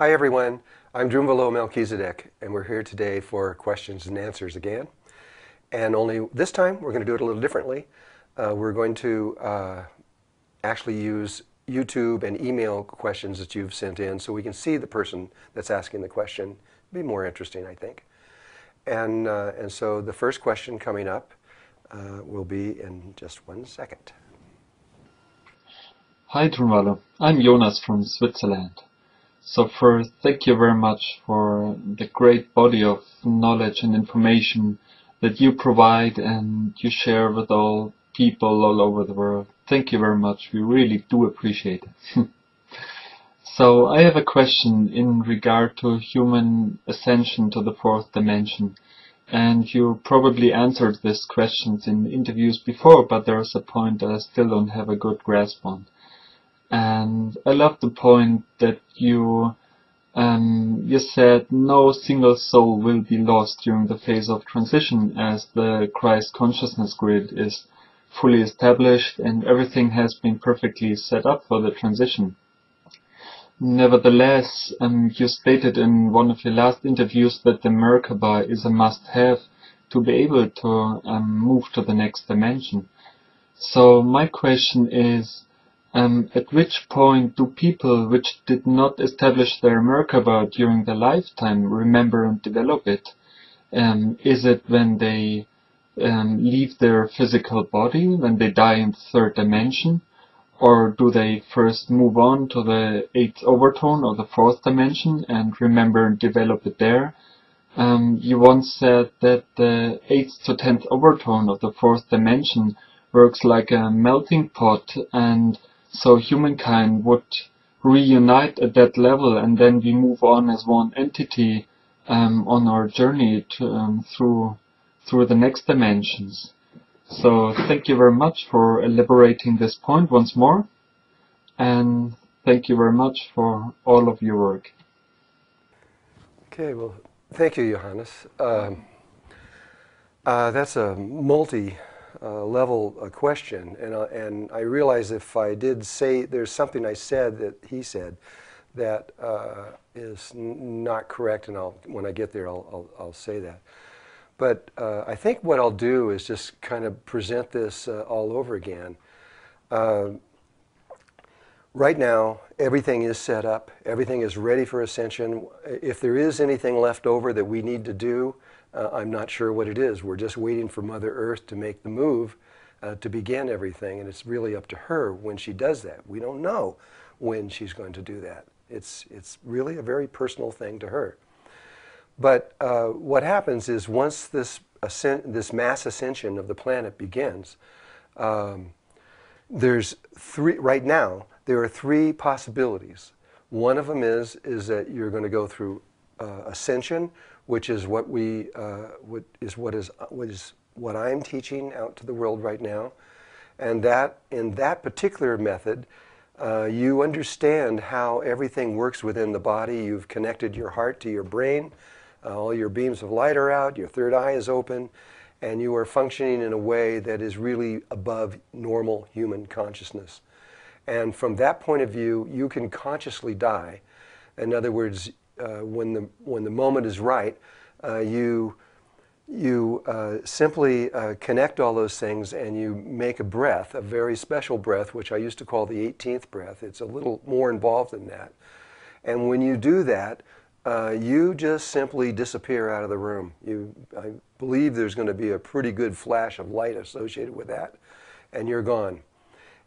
Hi everyone, I'm Drunvalo Melchizedek, and we're here today for questions and answers again. And only this time we're going to do it a little differently. We're going to actually use YouTube and email questions that you've sent in so we can see the person that's asking the question. It'll be more interesting, I think. And so the first question coming up will be in just 1 second. Hi Drunvalo, I'm Jonas from Switzerland. So first, thank you very much for the great body of knowledge and information that you provide and you share with all people all over the world. Thank you very much. We really do appreciate it. So I have a question in regard to human ascension to the fourth dimension. And you probably answered these questions in interviews before, but there's a point that I still don't have a good grasp on. And I love the point that you said no single soul will be lost during the phase of transition as the Christ consciousness grid is fully established and everything has been perfectly set up for the transition. Nevertheless, you stated in one of your last interviews that the Merkaba is a must-have to be able to move to the next dimension. So my question is, at which point do people which did not establish their Merkaba during their lifetime remember and develop it? Is it when they leave their physical body, when they die in the third dimension? Or do they first move on to the eighth overtone or the fourth dimension and remember and develop it there? You once said that the 8th to 10th overtone of the fourth dimension works like a melting pot, and so humankind would reunite at that level, and then we move on as one entity on our journey to, through the next dimensions. So thank you very much for elaborating this point once more, and thank you very much for all of your work. Okay, well, thank you, Johannes. That's a multi-level question, and I realize if I did say there's something I said that he said that is not correct, and when I get there, I'll say that. But I think what I'll do is just kind of present this all over again. Right now, everything is set up. Everything is ready for ascension. If there is anything left over that we need to do, I'm not sure what it is. We're just waiting for Mother Earth to make the move to begin everything, and it's really up to her when she does that. We don't know when she's going to do that. It's really a very personal thing to her. But what happens is once this mass ascension of the planet begins, there's three, right now, there are three possibilities. One of them is that you're going to go through ascension, which is what I'm teaching out to the world right now, and that in that particular method, you understand how everything works within the body. You've connected your heart to your brain. All your beams of light are out. Your third eye is open, and you are functioning in a way that is really above normal human consciousness. And from that point of view, you can consciously die. In other words, when the moment is right, you simply connect all those things and you make a breath, a very special breath, which I used to call the 18th breath. It's a little more involved than that. And when you do that, you just simply disappear out of the room. I believe there's going to be a pretty good flash of light associated with that, and you're gone.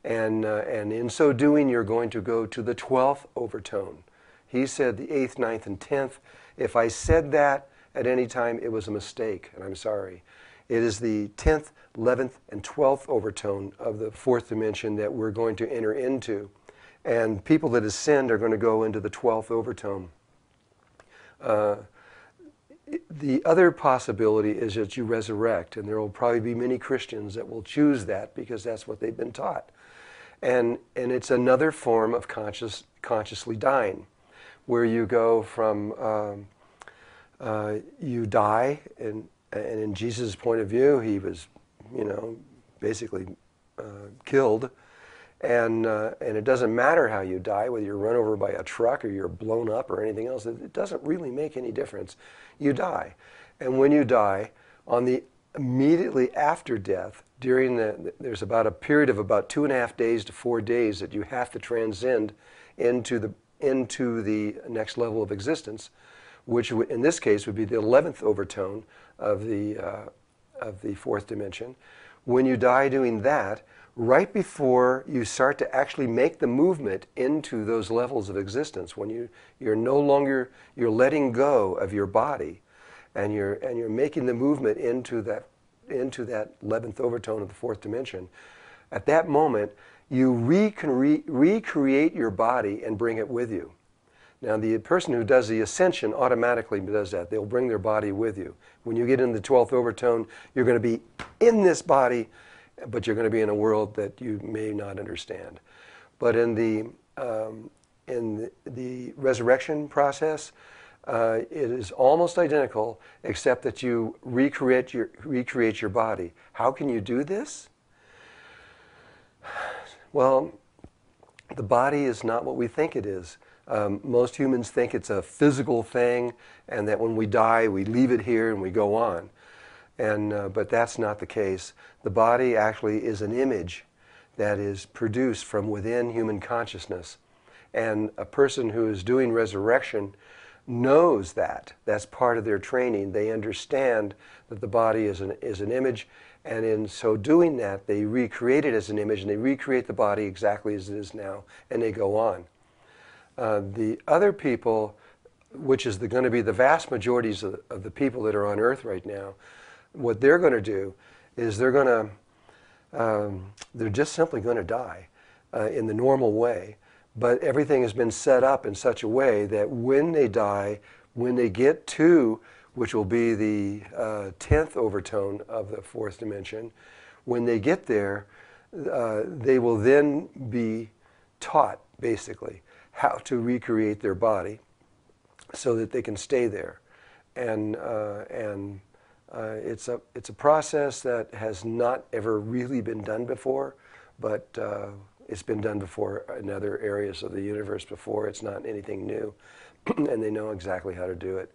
And in so doing, you're going to go to the 12th overtone. He said the 8th, 9th, and 10th. If I said that at any time, it was a mistake, and I'm sorry. It is the 10th, 11th, and 12th overtone of the fourth dimension that we're going to enter into. And people that ascend are going to go into the 12th overtone. The other possibility is that you resurrect, and there will probably be many Christians that will choose that because that's what they've been taught. And it's another form of consciously dying, where you go from, you die, and in Jesus' point of view, he was, basically killed. And it doesn't matter how you die, whether you're run over by a truck or you're blown up or anything else. It doesn't really make any difference. You die. And when you die, on the immediately after death, there's about a period of about 2.5 days to 4 days that you have to transcend into the next level of existence, which in this case would be the 11th overtone of the fourth dimension. When you die doing that, right before you start to actually make the movement into those levels of existence, when you're no longer, you're letting go of your body, and you're making the movement into that 11th overtone of the fourth dimension, at that moment you recreate your body and bring it with you. Now, the person who does the ascension automatically does that. They'll bring their body with you. When you get in the 12th overtone, you're going to be in this body, but you're going to be in a world that you may not understand. But in the resurrection process, it is almost identical, except that you recreate your body. How can you do this? Well, the body is not what we think it is. Most humans think it's a physical thing, and that when we die, we leave it here and we go on. But that's not the case. The body actually is an image that is produced from within human consciousness. And a person who is doing resurrection knows that. That's part of their training. They understand that the body is an image, and in so doing that, they recreate it as an image, and they recreate the body exactly as it is now, and they go on. The other people, which is going to be the vast majorities of the people that are on Earth right now, what they're going to do is they're just simply going to die in the normal way. But everything has been set up in such a way that when they die, when they get to, which will be the 10th overtone of the fourth dimension, when they get there, they will then be taught, basically, how to recreate their body so that they can stay there. And it's a process that has not ever really been done before, but it's been done before in other areas of the universe before. It's not anything new, and they know exactly how to do it.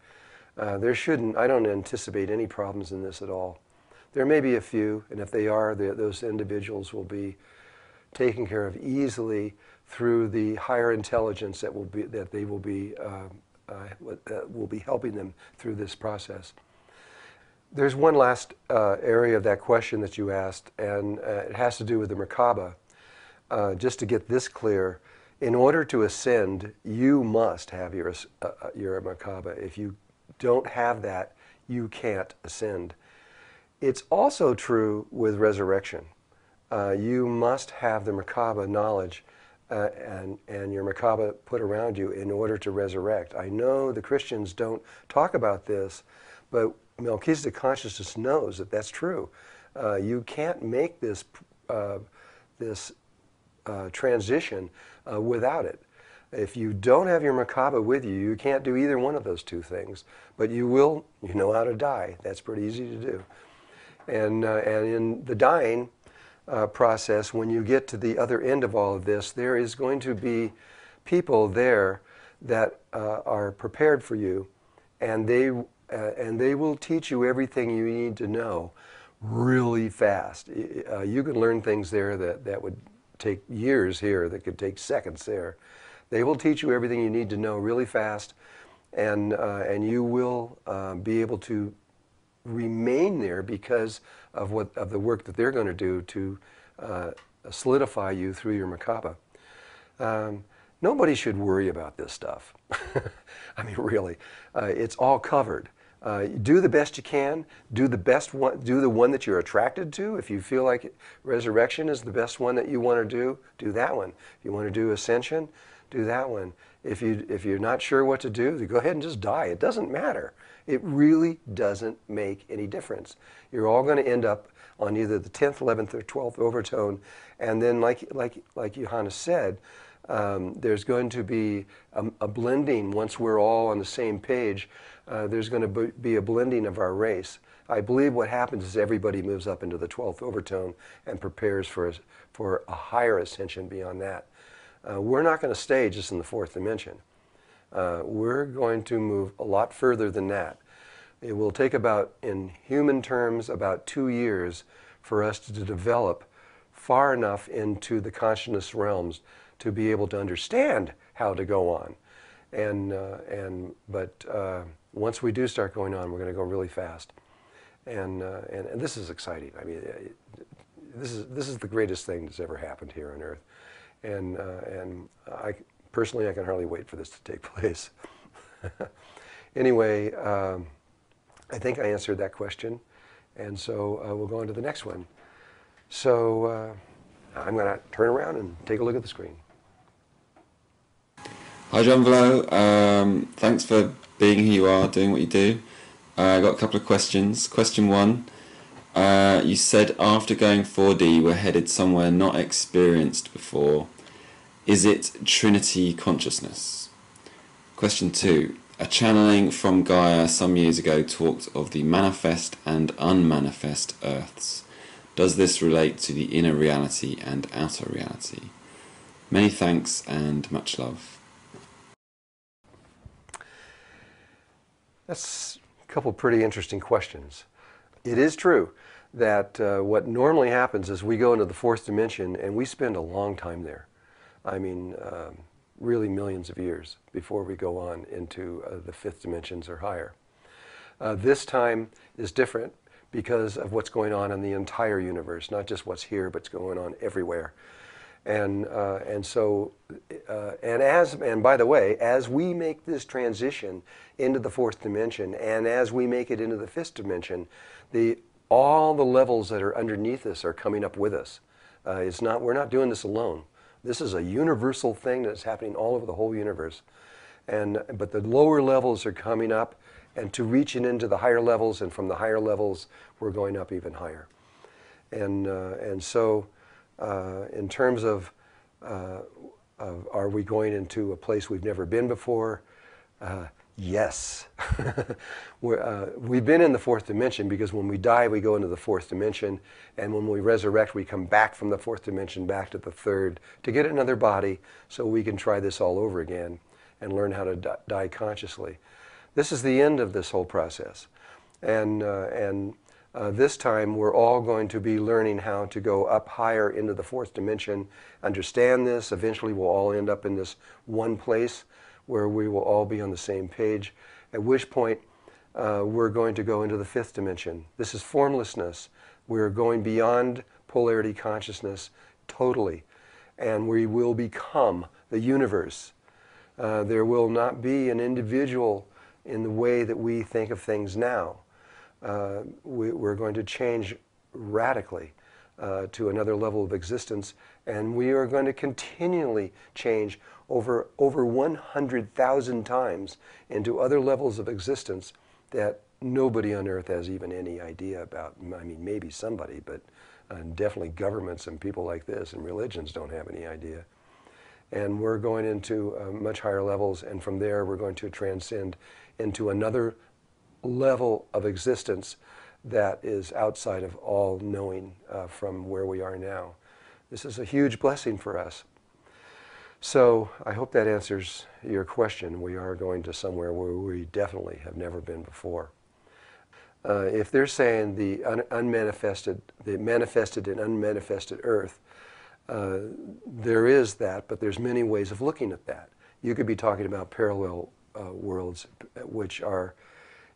I don't anticipate any problems in this at all. There may be a few, and if they are, those individuals will be taken care of easily through the higher intelligence that will be helping them through this process. There's one last area of that question that you asked, and it has to do with the Merkaba. Just to get this clear, in order to ascend, you must have your Merkaba. If you don't have that, you can't ascend. It's also true with resurrection. You must have the Merkaba knowledge and your Merkaba put around you in order to resurrect. I know the Christians don't talk about this, but Melchizedek consciousness knows that that's true. You can't make this transition without it. If you don't have your Merkaba with you, you can't do either one of those two things. But you know how to die. That's pretty easy to do. And in the dying process, when you get to the other end of all of this, there is going to be people there that are prepared for you, and they will teach you everything you need to know really fast. You can learn things there that would take years here, that could take seconds there. They will teach you everything you need to know really fast, and you will be able to remain there because of the work that they're going to do to solidify you through your Merkaba. Nobody should worry about this stuff. I mean, really, it's all covered. Do the best you can. Do the one that you're attracted to. If you feel like resurrection is the best one that you want to do that one. If you want to do ascension, do that one. If you're not sure what to do, go ahead and just die. It doesn't matter. It really doesn't make any difference. You're all going to end up on either the 10th, 11th, or 12th overtone, and then, like Johannes said, there's going to be a blending once we're all on the same page. There's going to be a blending of our race. I believe what happens is everybody moves up into the 12th overtone and prepares for a higher ascension beyond that. We're not going to stay just in the fourth dimension. We're going to move a lot further than that. It will take about, in human terms, about 2 years for us to develop far enough into the consciousness realms to be able to understand how to go on. But once we do start going on, we're going to go really fast. And this is exciting. I mean, this is the greatest thing that's ever happened here on Earth. And I personally, I can hardly wait for this to take place. Anyway, I think I answered that question. And so we'll go on to the next one. So I'm going to turn around and take a look at the screen. Hi Drunvalo, thanks for being who you are, doing what you do. I got a couple of questions. Question one, you said after going 4D we're headed somewhere not experienced before. Is it Trinity consciousness? Question two, a channeling from Gaia some years ago talked of the manifest and unmanifest earths. Does this relate to the inner reality and outer reality? Many thanks and much love. That's a couple pretty interesting questions. It is true that what normally happens is we go into the fourth dimension and we spend a long time there. I mean, really millions of years before we go on into the fifth dimensions or higher. This time is different because of what's going on in the entire universe, not just what's here, but what's going on everywhere. And by the way, as we make this transition into the fourth dimension, and as we make it into the fifth dimension, all the levels that are underneath us are coming up with us. We're not doing this alone. This is a universal thing that's happening all over the whole universe. But the lower levels are coming up, and to reaching into the higher levels, and from the higher levels, we're going up even higher. And so, in terms of are we going into a place we've never been before? Yes. We've been in the fourth dimension because when we die, we go into the fourth dimension, and when we resurrect, we come back from the fourth dimension back to the third to get another body so we can try this all over again and learn how to die consciously. This is the end of this whole process. And this time, we're all going to be learning how to go up higher into the fourth dimension, understand this. Eventually, we'll all end up in this one place where we will all be on the same page, at which point we're going to go into the fifth dimension. This is formlessness. We're going beyond polarity consciousness totally, and we will become the universe. There will not be an individual in the way that we think of things now. We're going to change radically to another level of existence, and we are going to continually change over 100,000 times into other levels of existence that nobody on Earth has even any idea about. I mean, maybe somebody, but definitely governments and people like this and religions don't have any idea. And we're going into much higher levels, and from there we're going to transcend into another level of existence that is outside of all knowing from where we are now. This is a huge blessing for us. So I hope that answers your question. We are going to somewhere where we definitely have never been before. If they're saying the manifested and unmanifested Earth, there is that, but there's many ways of looking at that. You could be talking about parallel worlds, which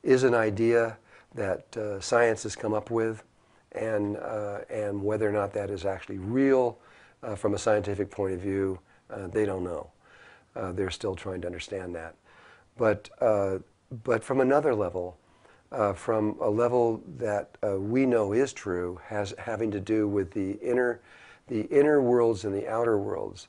is an idea that science has come up with, and whether or not that is actually real from a scientific point of view, they don't know. They're still trying to understand that. But from another level, from a level that we know is true, having to do with the inner worlds and the outer worlds.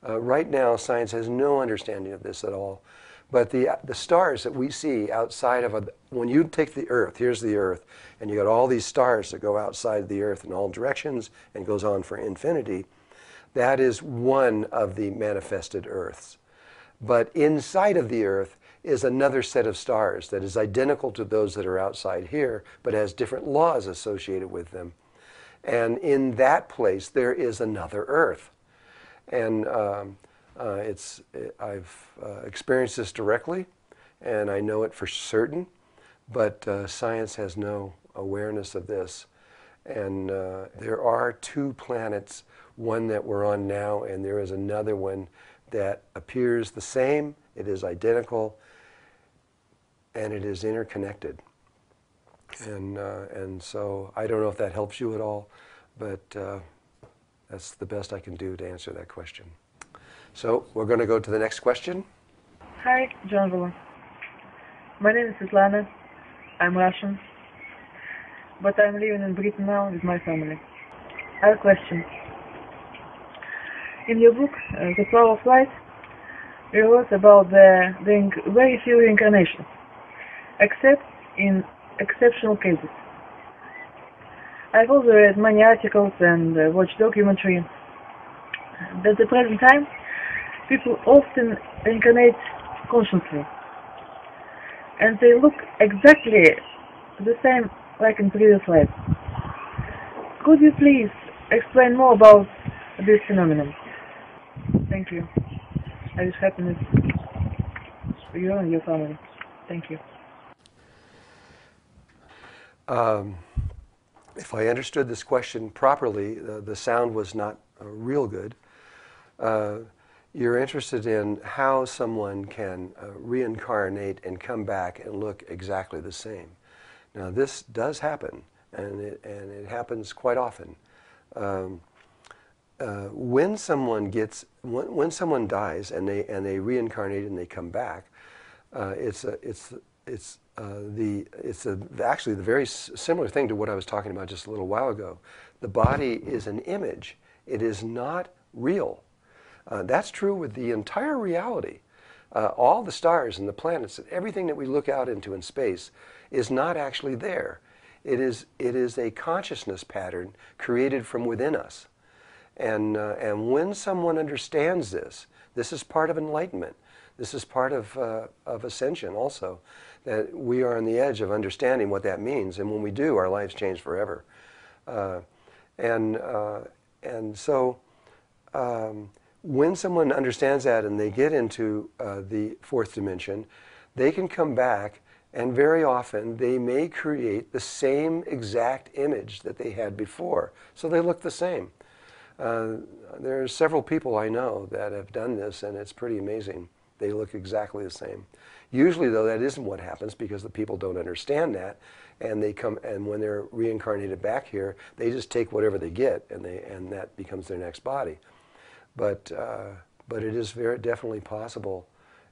Right now, science has no understanding of this at all. But the stars that we see outside of when you take the Earth, here's the Earth, and you got all these stars that go outside the Earth in all directions and goes on for infinity. That is one of the manifested Earths. But inside of the Earth is another set of stars that is identical to those that are outside here, but has different laws associated with them. And in that place, there is another Earth. And I've experienced this directly, and I know it for certain, but science has no awareness of this. And there are two planets, one that we're on now, and there is another one that appears the same, it is identical, and it is interconnected. And so I don't know if that helps you at all, but that's the best I can do to answer that question. So we're going to go to the next question. Hi, Drunvalo. My name is Svetlana. I'm Russian, but I'm living in Britain now with my family. I have a question. In your book, The Flower of Light, you wrote about the very few reincarnations, except in exceptional cases. I've also read many articles and watched documentaries. At the present time, people often reincarnate consciously, and they look exactly the same like in previous lives. Could you please explain more about this phenomenon? Thank you. I wish happiness for you and your family. Thank you. If I understood this question properly, the sound was not real good. You're interested in how someone can reincarnate and come back and look exactly the same. Now, this does happen, and it happens quite often. When someone dies and they reincarnate and they come back, actually the very similar thing to what I was talking about just a little while ago. The body is an image. It is not real. That's true with the entire reality. All the stars and the planets and everything that we look out into in space is not actually there. It is a consciousness pattern created from within us. And when someone understands this, this is part of enlightenment. This is part of ascension also, that we are on the edge of understanding what that means. And when we do, our lives change forever. So when someone understands that and they get into the fourth dimension, they can come back, and very often they may create the same exact image that they had before. So they look the same. There are several people I know that have done this, and it's pretty amazing. They look exactly the same. Usually, though, that isn't what happens because the people don't understand that, and they come, and when they're reincarnated back here, they just take whatever they get, and that becomes their next body. But it is very definitely possible,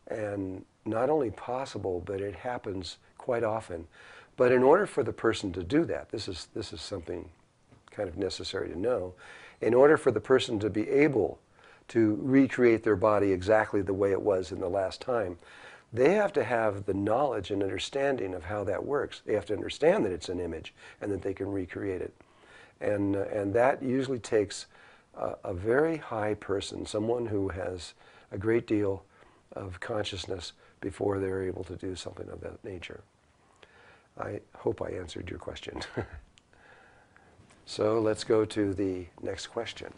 and not only possible, but it happens quite often. But in order for the person to do that, this is something kind of necessary to know. In order for the person to be able to recreate their body exactly the way it was in the last time, they have to have the knowledge and understanding of how that works. They have to understand that it's an image and that they can recreate it. And that usually takes a very high person, someone who has a great deal of consciousness before they're able to do something of that nature. I hope I answered your question. So let's go to the next question.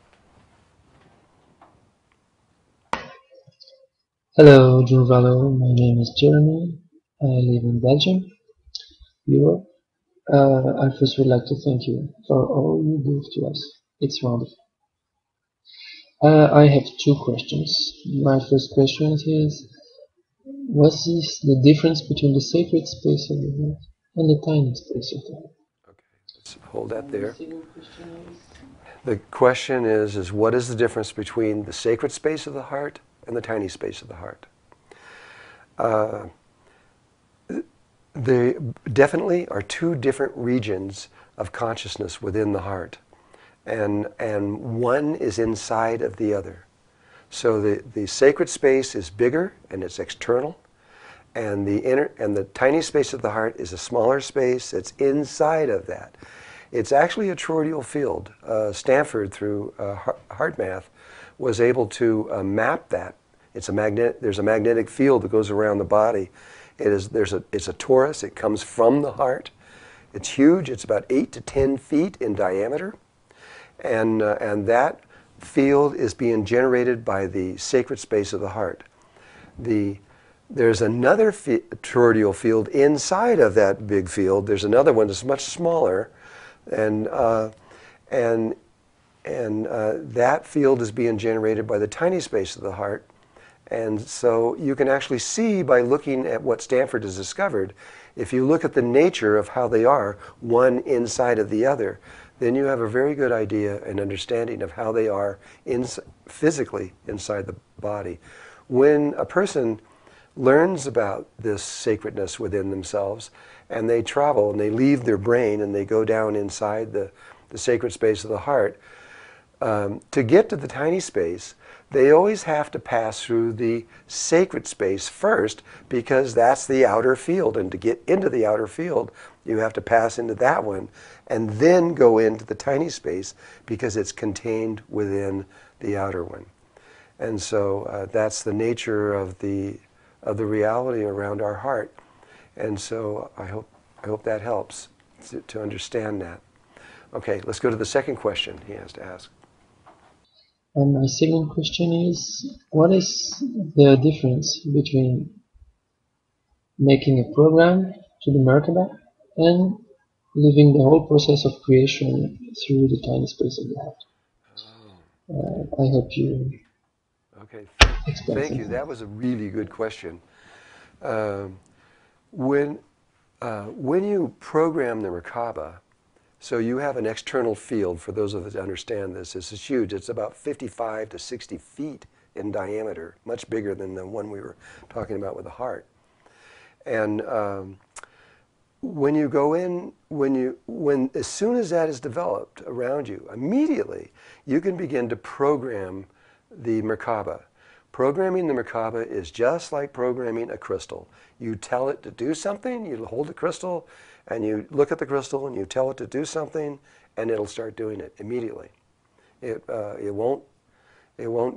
Hello, Drunvalo. My name is Jeremy. I live in Belgium, Europe. I first would like to thank you for all you give to us. It's wonderful. I have two questions. My first question is, what is the difference between the sacred space of the heart and the tiny space of the heart? Okay, let's hold that there. The question is what is the difference between the sacred space of the heart and the tiny space of the heart? They definitely are two different regions of consciousness within the heart, and one is inside of the other. So the sacred space is bigger and it's external, and the tiny space of the heart is a smaller space that's inside of that. It's actually a toroidal field. Stanford, through heart math, was able to map that. It's a magnet. There's a magnetic field that goes around the body. It's a torus. It comes from the heart. It's huge. It's about 8 to 10 feet in diameter, and that field is being generated by the sacred space of the heart. There's another toroidal field inside of that big field. There's another one that's much smaller, and that field is being generated by the tiny space of the heart. And so you can actually see by looking at what Stanford has discovered, if you look at the nature of how they are, one inside of the other, then you have a very good idea and understanding of how they are physically inside the body. When a person learns about this sacredness within themselves, and they travel and they leave their brain and they go down inside the sacred space of the heart, to get to the tiny space, they always have to pass through the sacred space first, because that's the outer field. And to get into the outer field, you have to pass into that one and then go into the tiny space, because it's contained within the outer one. And so that's the nature of the reality around our heart. And so I hope that helps to understand that. Okay, let's go to the second question he has to ask. And my second question is, what is the difference between making a program to the Merkaba and living the whole process of creation through the tiny space of the heart? I hope you Okay, explain thank you. something. That was a really good question. When you program the Merkaba, so you have an external field, for those of us that understand this, this is huge. It's about 55 to 60 feet in diameter, much bigger than the one we were talking about with the heart. And when you go in, as soon as that is developed around you, immediately you can begin to program the Merkaba. Programming the Merkaba is just like programming a crystal. You tell it to do something, you hold the crystal, and you look at the crystal and you tell it to do something, and it'll start doing it immediately. It won't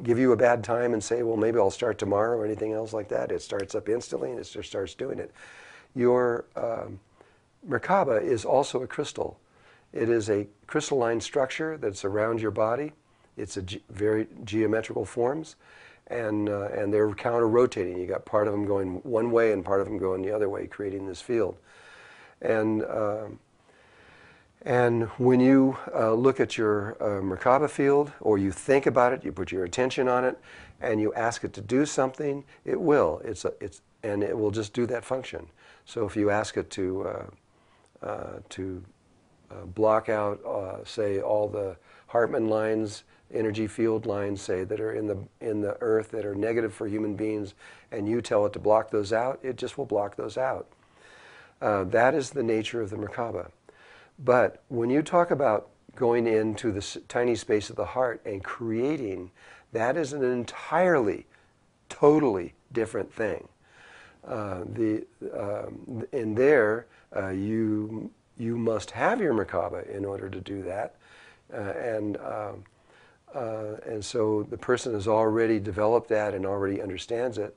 give you a bad time and say, well, maybe I'll start tomorrow or anything else like that. It starts up instantly and it just starts doing it. Your Merkaba is also a crystal. It is a crystalline structure that's around your body. It's a very geometrical forms, and they're counter-rotating. You got part of them going one way and part of them going the other way, creating this field. And when you look at your Merkaba field, or you think about it, you put your attention on it, and you ask it to do something, it will. And it will just do that function. So if you ask it to block out, say, all the Hartman lines, energy field lines, say, that are in the earth that are negative for human beings, and you tell it to block those out, it just will block those out. That is the nature of the Merkaba. But when you talk about going into the tiny space of the heart and creating, that is an entirely, totally different thing. In there, you must have your Merkaba in order to do that, and so the person has already developed that and already understands it.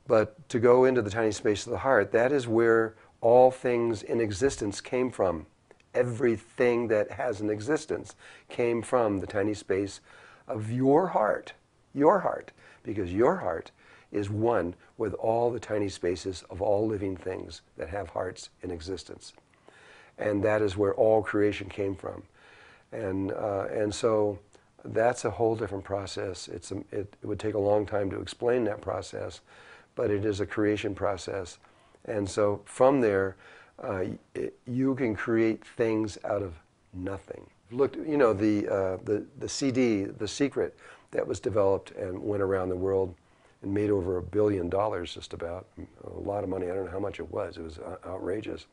But to go into the tiny space of the heart, that is where all things in existence came from. Everything that has an existence came from the tiny space of your heart, because your heart is one with all the tiny spaces of all living things that have hearts in existence. And that is where all creation came from. And so that's a whole different process. It would take a long time to explain that process, but it is a creation process. And so from there, you can create things out of nothing. Look, the CD, The Secret, that was developed and went around the world and made over $1 billion, just about. A lot of money. I don't know how much it was. It was outrageous.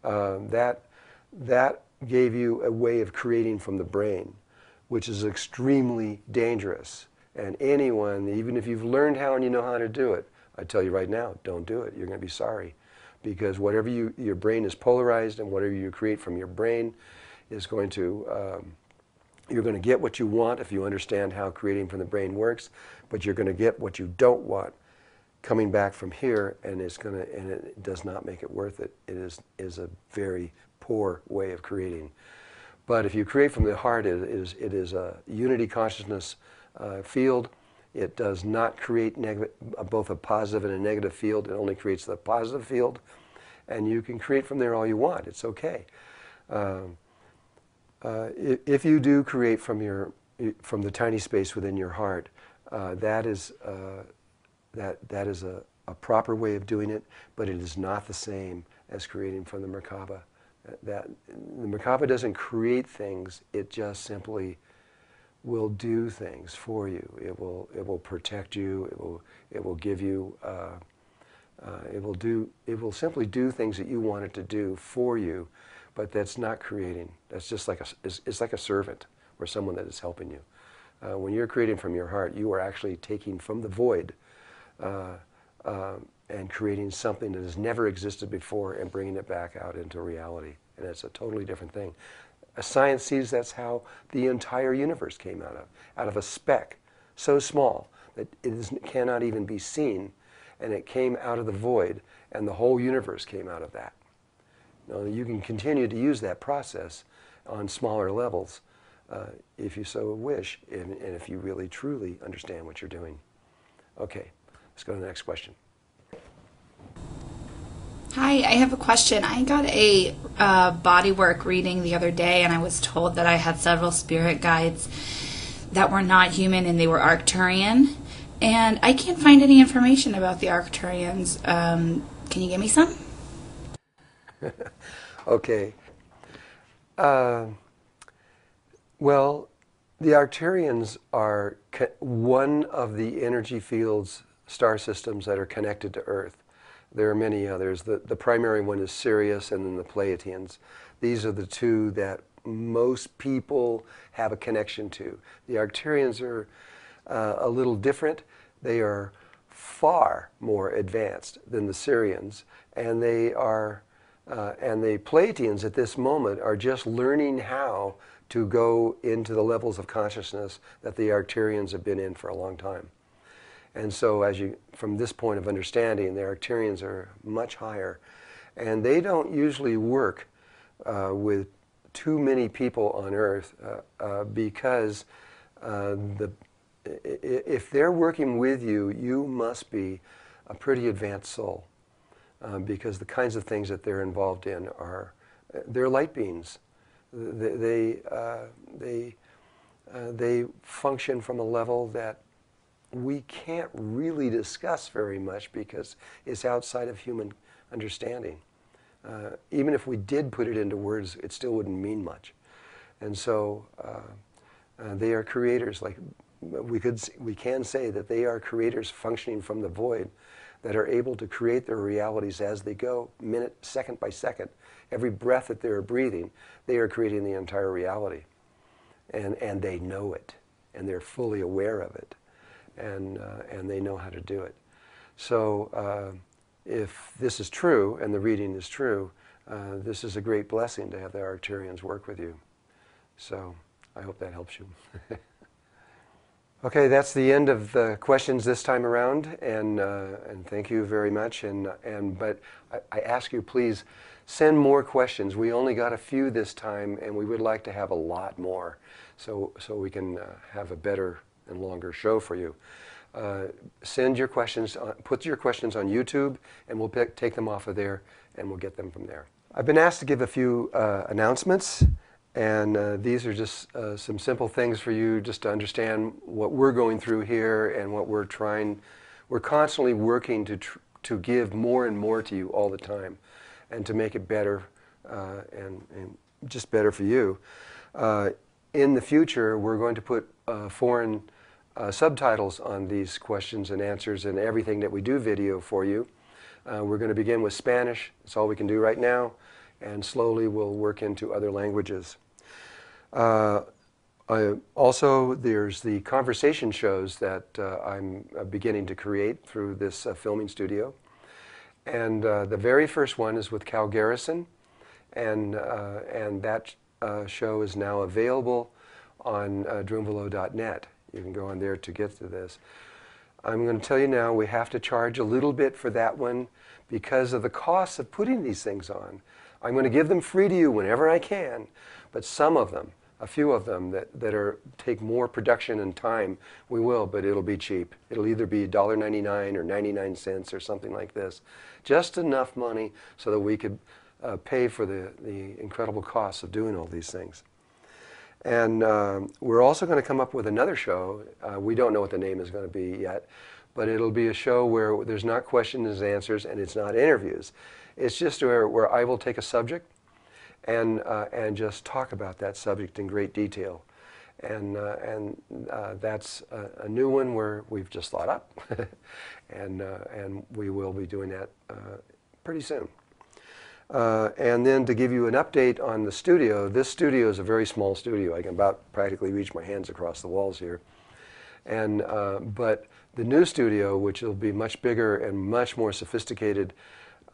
That gave you a way of creating from the brain, which is extremely dangerous. And anyone, even if you've learned how and you know how to do it, I tell you right now, don't do it. You're going to be sorry. Because whatever your brain is polarized, and whatever you create from your brain is going to You're going to get what you want if you understand how creating from the brain works, but you're going to get what you don't want coming back from here, and it does not make it worth it. It is a very poor way of creating. But if you create from the heart, it is a unity consciousness field. It does not create both a positive and a negative field. It only creates the positive field, and you can create from there all you want. It's okay. If you do create from the tiny space within your heart, that is a proper way of doing it, but it is not the same as creating from the Merkaba. The Merkaba doesn't create things; it just simply will do things for you. It will protect you. It will give you. It will simply do things that you want it to do for you, but that's not creating. That's just like it's like a servant or someone that is helping you. When you're creating from your heart, you are actually taking from the void and creating something that has never existed before and bringing it back out into reality. And it's a totally different thing. Science sees that's how the entire universe came out of a speck so small that it cannot even be seen, and it came out of the void, and the whole universe came out of that. Now, you can continue to use that process on smaller levels if you so wish, and if you really truly understand what you're doing. Okay, let's go to the next question. Hi, I have a question. I got a bodywork reading the other day, and I was told that I had several spirit guides that were not human, and they were Arcturian. And I can't find any information about the Arcturians. Can you give me some? Okay. Well, the Arcturians are one of the energy fields, star systems that are connected to Earth. There are many others. The primary one is Sirius and then the Pleiadians. These are the two that most people have a connection to. The Arcturians are a little different. They are far more advanced than the Sirians, and the Pleiadians at this moment are just learning how to go into the levels of consciousness that the Arcturians have been in for a long time. And so from this point of understanding, the Arcturians are much higher. And they don't usually work with too many people on Earth because if they're working with you, you must be a pretty advanced soul because the kinds of things that they're involved in they're light beings. They function from a level that we can't really discuss very much because it's outside of human understanding. Even if we did put it into words, it still wouldn't mean much. And so they are creators. Like we can say that they are creators functioning from the void that are able to create their realities as they go, second by second. Every breath that they're breathing, they are creating the entire reality. And they know it, and they're fully aware of it. And they know how to do it. So if this is true, and the reading is true, this is a great blessing to have the Arcturians work with you. So I hope that helps you. Okay, that's the end of the questions this time around, and thank you very much. But I ask you, please send more questions. We only got a few this time, and we would like to have a lot more, so we can have a better and longer show for you. Send your questions, put your questions on YouTube, and we'll take them off of there, and we'll get them from there. I've been asked to give a few announcements, and these are just some simple things for you just to understand what we're going through here and what we're trying. We're constantly working to give more and more to you all the time, and to make it better and just better for you. In the future, we're going to put foreign subtitles on these questions and answers and everything that we do video for you. We're going to begin with Spanish. That's all we can do right now. And slowly we'll work into other languages. Also, there's the conversation shows that I'm beginning to create through this filming studio. And the very first one is with Cal Garrison. And that show is now available on drunvalo.net. You can go on there to get to this. I'm going to tell you now, we have to charge a little bit for that one because of the costs of putting these things on. I'm going to give them free to you whenever I can, but some of them, a few of them that take more production and time, we will, but it'll be cheap. It'll either be $1.99 or 99 cents or something like this. Just enough money so that we could pay for the incredible costs of doing all these things. And we're also going to come up with another show. We don't know what the name is going to be yet, but it'll be a show where there's not questions and answers and it's not interviews. It's just where I will take a subject and just talk about that subject in great detail. And that's a new one where we've just thought up, and we will be doing that pretty soon. And then to give you an update on the studio, this studio is a very small studio. I can about practically reach my hands across the walls here. And but the new studio, which will be much bigger and much more sophisticated,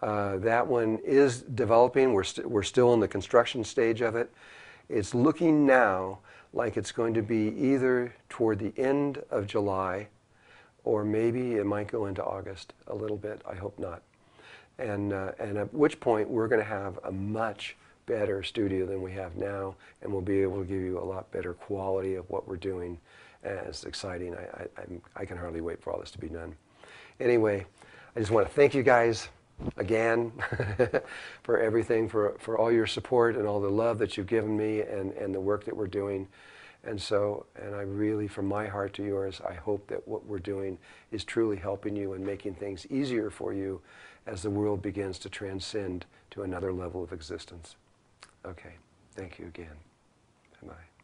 that one is developing. We're still in the construction stage of it. It's looking now like it's going to be either toward the end of July, or maybe it might go into August a little bit. I hope not. And at which point we're going to have a much better studio than we have now, and we'll be able to give you a lot better quality of what we're doing. And it's exciting. I can hardly wait for all this to be done. Anyway, I just want to thank you guys again for everything, for all your support and all the love that you've given me and the work that we're doing. And I really, from my heart to yours, I hope that what we're doing is truly helping you and making things easier for you as the world begins to transcend to another level of existence. Okay, thank you again. Bye-bye.